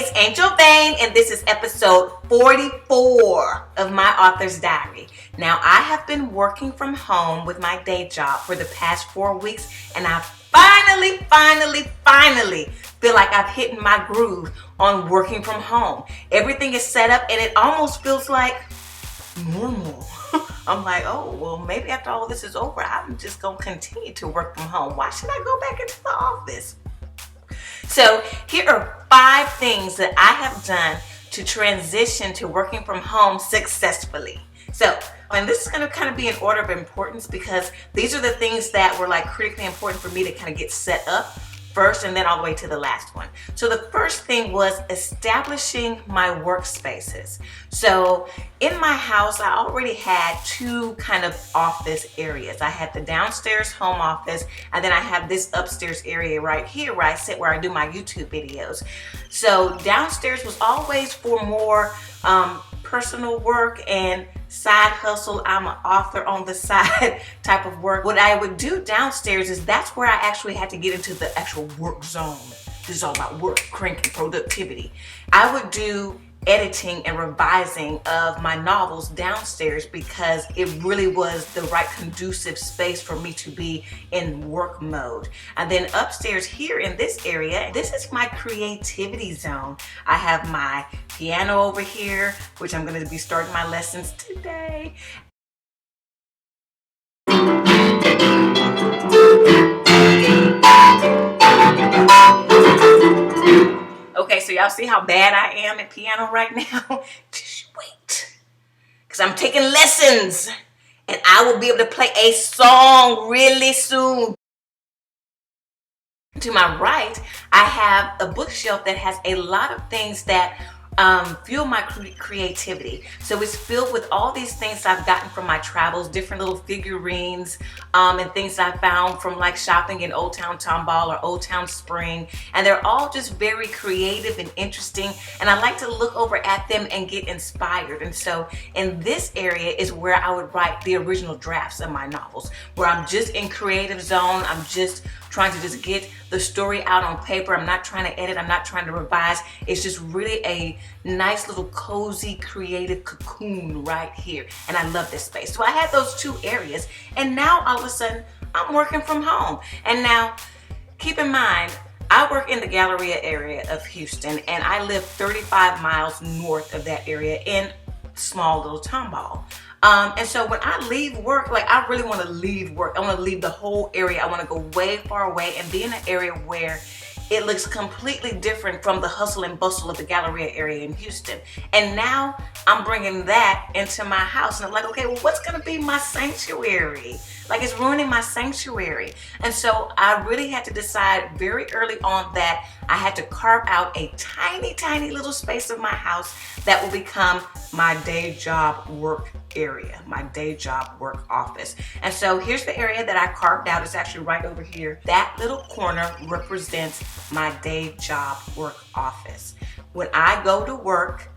it's Angel Vane, and this is episode 44 of my author's diary. Now, I have been working from home with my day job for the past 4 weeks, and I finally feel like I've hit my groove on working from home. Everything is set up, and it almost feels like normal. I'm like, oh, well, maybe after all this is over, I'm just going to continue to work from home. Why should I go back into the office? So here are 5 things that I have done to transition to working from home successfully. So, and this is going to kind of be in order of importance because these are the things that were like critically important for me to kind of get set up first and then all the way to the last one. So the first thing was establishing my workspaces. So in my house, I already had 2 kind of office areas. I had the downstairs home office, and then I have this upstairs area right here where I sit, where I do my YouTube videos. So downstairs was always for more personal work and side hustle. I'm an author on the side type of work. What I would do downstairs is that's where I actually had to get into the actual work zone. This is all about work, cranking, productivity. I would do editing and revising of my novels downstairs because it really was the right conducive space for me to be in work mode. And then upstairs here in this area, this is my creativity zone. I have my piano over here, which I'm going to be starting my lessons today. Okay, so y'all see how bad I am at piano right now? Just wait, because I'm taking lessons and I will be able to play a song really soon. To my right, I have a bookshelf that has a lot of things that fuel my creativity. So it's filled with all these things I've gotten from my travels, different little figurines and things I found from like shopping in Old Town Tomball or Old Town Spring. And they're all just very creative and interesting. And I like to look over at them and get inspired. And so in this area is where I would write the original drafts of my novels, where I'm just in creative zone. I'm just trying to just get the story out on paper. I'm not trying to edit. I'm not trying to revise. It's just really a nice little cozy creative cocoon right here. And I love this space. So I had those 2 areas. And now all of a sudden I'm working from home. And now keep in mind, I work in the Galleria area of Houston and I live 35 miles north of that area in small little Tomball. And so when I leave work, like I really want to leave work. I want to leave the whole area. I want to go way far away and be in an area where it looks completely different from the hustle and bustle of the Galleria area in Houston. And now I'm bringing that into my house. And I'm like, okay, well, what's going to be my sanctuary? Like it's ruining my sanctuary. And so I really had to decide very early on that I had to carve out a tiny little space of my house that will become my day job work area, my day job work office. And so here's the area that I carved out. It's actually right over here. That little corner represents my day job work office. When I go to work,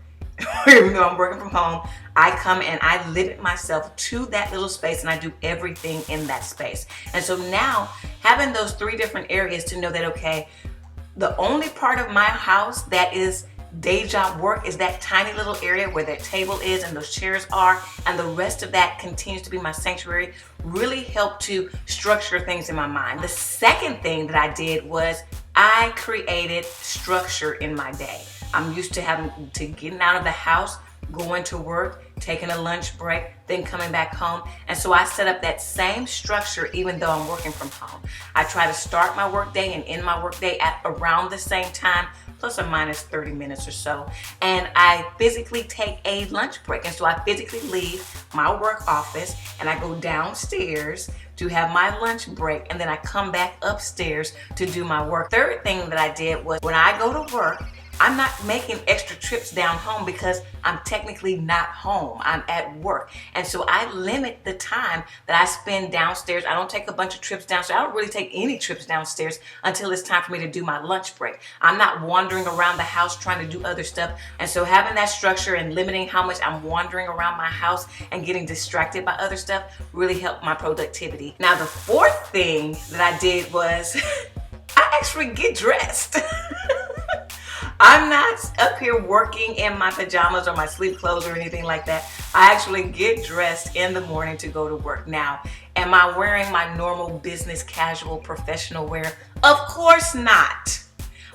even though I'm working from home, I come and I limit myself to that little space and I do everything in that space. And so now having those 3 different areas to know that, okay, the only part of my house that is day job work is that tiny little area where that table is and those chairs are, and the rest of that continues to be my sanctuary, really helped to structure things in my mind. The second thing that I did was I created structure in my day. I'm used to having to getting out of the house, going to work, taking a lunch break, then coming back home. And so I set up that same structure even though I'm working from home. I try to start my workday and end my workday at around the same time, plus or minus 30 minutes or so. And I physically take a lunch break. And so I physically leave my work office and I go downstairs to have my lunch break, and then I come back upstairs to do my work. Third thing that I did was when I go to work, I'm not making extra trips down home because I'm technically not home. I'm at work. And so I limit the time that I spend downstairs. I don't take a bunch of trips downstairs. I don't really take any trips downstairs until it's time for me to do my lunch break. I'm not wandering around the house trying to do other stuff. And so having that structure and limiting how much I'm wandering around my house and getting distracted by other stuff really helped my productivity. Now, the 4th thing that I did was I actually get dressed. I'm not up here working in my pajamas or my sleep clothes or anything like that. I actually get dressed in the morning to go to work. Now, am I wearing my normal business casual professional wear? Of course not.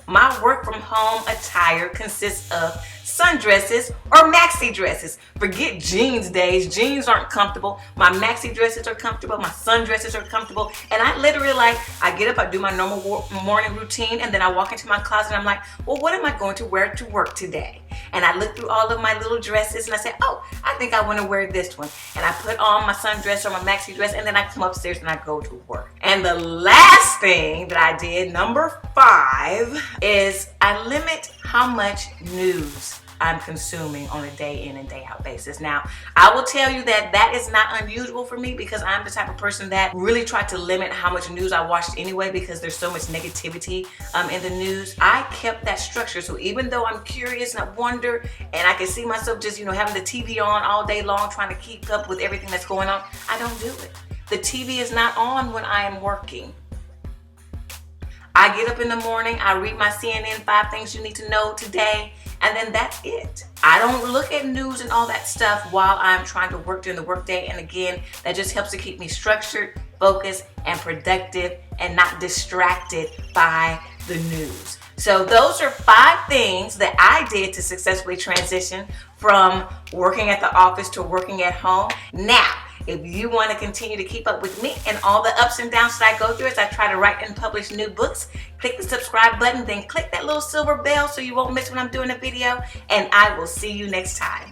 My work from home attire consists of sundresses or maxi dresses. Forget jeans days. Jeans aren't comfortable. My maxi dresses are comfortable. My sundresses are comfortable. And I literally I get up, I do my normal morning routine, and then I walk into my closet and I'm like, well, what am I going to wear to work today? And I look through all of my little dresses and I say, oh, I think I want to wear this one. And I put on my sundress or my maxi dress, and then I come upstairs and I go to work. And the last thing that I did, number 5, is I limit how much news I'm consuming on a day in and day out basis. Now, I will tell you that that is not unusual for me, because I'm the type of person that really tried to limit how much news I watched anyway, because there's so much negativity in the news. I kept that structure. So even though I'm curious and I wonder, and I can see myself just, having the TV on all day long, trying to keep up with everything that's going on, I don't do it. The TV is not on when I am working. I get up in the morning, I read my CNN 5 things you need to know today, and then that's it. I don't look at news and all that stuff while I'm trying to work during the workday. And again, that just helps to keep me structured, focused, and productive, and not distracted by the news. So those are 5 things that I did to successfully transition from working at the office to working at home. Now, if you want to continue to keep up with me and all the ups and downs that I go through as I try to write and publish new books, click the subscribe button, then click that little silver bell so you won't miss when I'm doing a video, and I will see you next time.